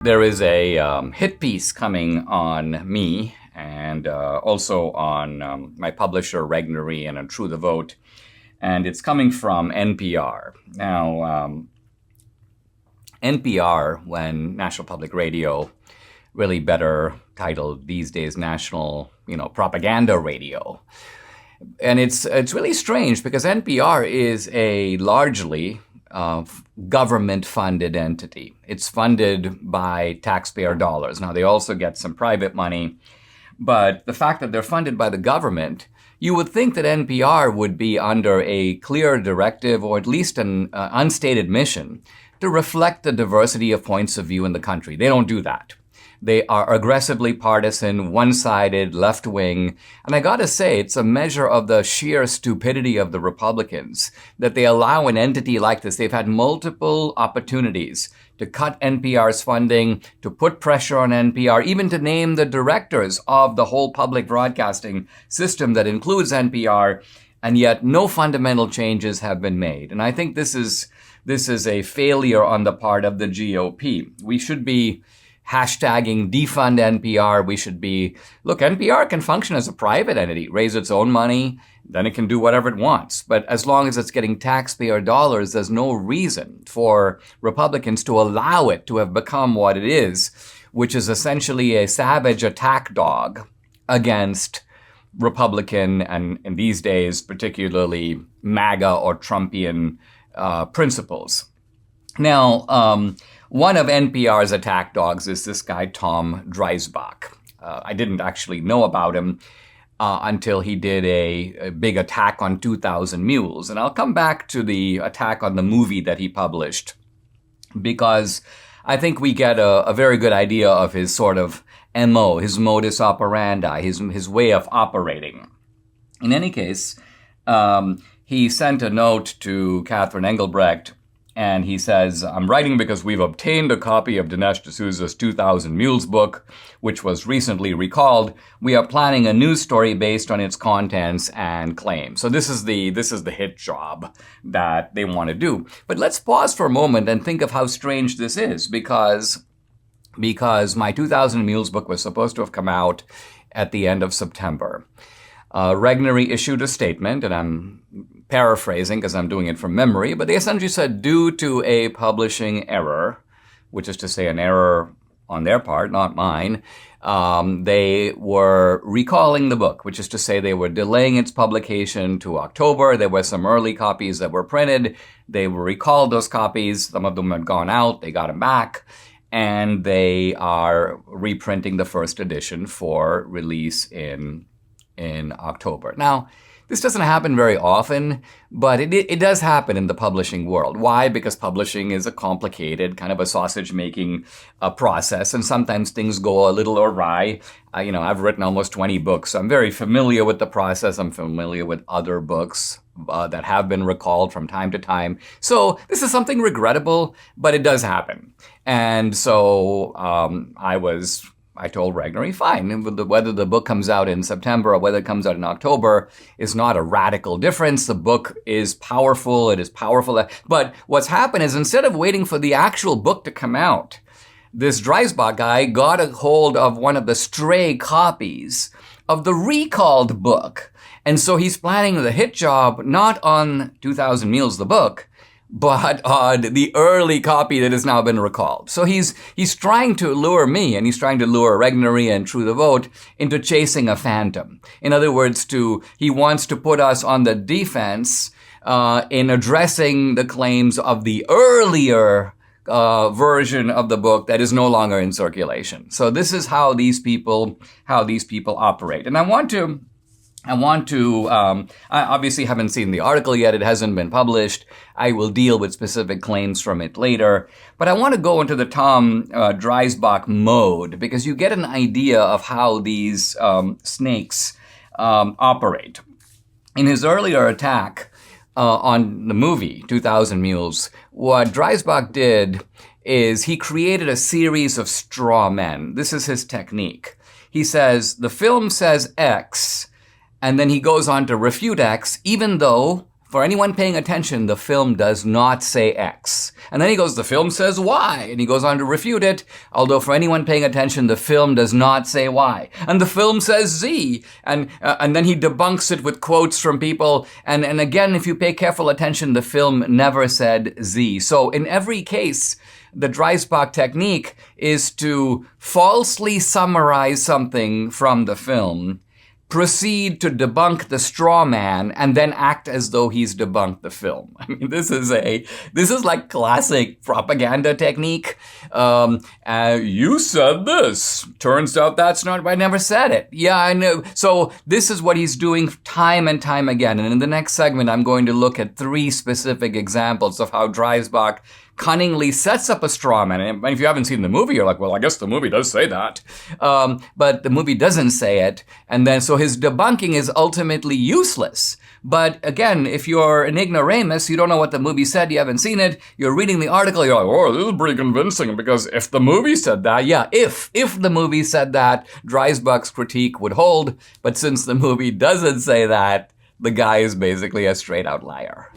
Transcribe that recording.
There is a hit piece coming on me and also on my publisher, Regnery, and on True the Vote. And it's coming from NPR. Now, NPR, when National Public Radio, really better titled these days National, Propaganda Radio. And it's really strange because NPR is a largely government-funded entity. It's funded by taxpayer dollars. Now, they also get some private money, but the fact that they're funded by the government, you would think that NPR would be under a clear directive or at least an unstated mission to reflect the diversity of points of view in the country. They don't do that. They are aggressively partisan, one-sided, left-wing. And I gotta say, it's a measure of the sheer stupidity of the Republicans that they allow an entity like this. They've had multiple opportunities to cut NPR's funding, to put pressure on NPR, even to name the directors of the whole public broadcasting system that includes NPR, and yet no fundamental changes have been made. And I think this is a failure on the part of the GOP. We should be hashtagging defund NPR. We should be, look, NPR can function as a private entity, raise its own money, then it can do whatever it wants. But as long as it's getting taxpayer dollars, there's no reason for Republicans to allow it to have become what it is, which is essentially a savage attack dog against Republican and in these days, particularly MAGA or Trumpian principles. Now, one of NPR's attack dogs is this guy, Tom Dreisbach. I didn't actually know about him until he did a big attack on 2,000 Mules. And I'll come back to the attack on the movie that he published, because I think we get a very good idea of his sort of MO, his modus operandi, his way of operating. In any case, he sent a note to Catherine Engelbrecht, and he says, I'm writing because we've obtained a copy of Dinesh D'Souza's 2,000 Mules book, which was recently recalled. We are planning a news story based on its contents and claims. So this is the hit job that they want to do. But let's pause for a moment and think of how strange this is, because my 2,000 Mules book was supposed to have come out at the end of September. Regnery issued a statement, and I'm paraphrasing because I'm doing it from memory, but they essentially said, due to a publishing error, which is to say an error on their part, not mine, they were recalling the book, which is to say they were delaying its publication to October. There were some early copies that were printed. They were recalled, those copies. Some of them had gone out. They got them back. And they are reprinting the first edition for release in October. Now, this doesn't happen very often, but it does happen in the publishing world. Why? Because publishing is a complicated, kind of a sausage-making process, and sometimes things go a little awry. I've written almost 20 books, so I'm very familiar with the process. I'm familiar with other books that have been recalled from time to time. So this is something regrettable, but it does happen. And so I told Regnery, fine, whether the book comes out in September or whether it comes out in October is not a radical difference. The book is powerful. It is powerful. But what's happened is, instead of waiting for the actual book to come out, this Dreisbach guy got a hold of one of the stray copies of the recalled book. And so he's planning the hit job not on 2,000 Mules, the book, but on the early copy that has now been recalled. So he's trying to lure me, and he's trying to lure Regnery and True the Vote into chasing a phantom. In other words, he wants to put us on the defense in addressing the claims of the earlier version of the book that is no longer in circulation. So this is how these people operate. And I obviously haven't seen the article yet. It hasn't been published. I will deal with specific claims from it later. But I want to go into the Tom Dreisbach mode, because you get an idea of how these snakes operate. In his earlier attack on the movie 2,000 Mules, what Dreisbach did is he created a series of straw men. This is his technique. He says, the film says X, and then he goes on to refute X, even though for anyone paying attention, the film does not say X. And then he goes, the film says Y. And he goes on to refute it. Although for anyone paying attention, the film does not say Y. And the film says Z. And then he debunks it with quotes from people. And again, if you pay careful attention, the film never said Z. So in every case, the Dreisbach technique is to falsely summarize something from the film, proceed to debunk the straw man, and then act as though he's debunked the film. I mean, this is like classic propaganda technique. You said this. Turns out that's not, I never said it. Yeah, I know. So this is what he's doing time and time again. And in the next segment, I'm going to look at 3 specific examples of how Dreisbach cunningly sets up a straw man. And if you haven't seen the movie, you're like, well, I guess the movie does say that. But the movie doesn't say it. And then so his debunking is ultimately useless. But again, if you're an ignoramus, you don't know what the movie said, you haven't seen it, you're reading the article, you're like, oh, this is pretty convincing, because if the movie said that, yeah, if the movie said that, Dreisbach's critique would hold. But since the movie doesn't say that, the guy is basically a straight out liar.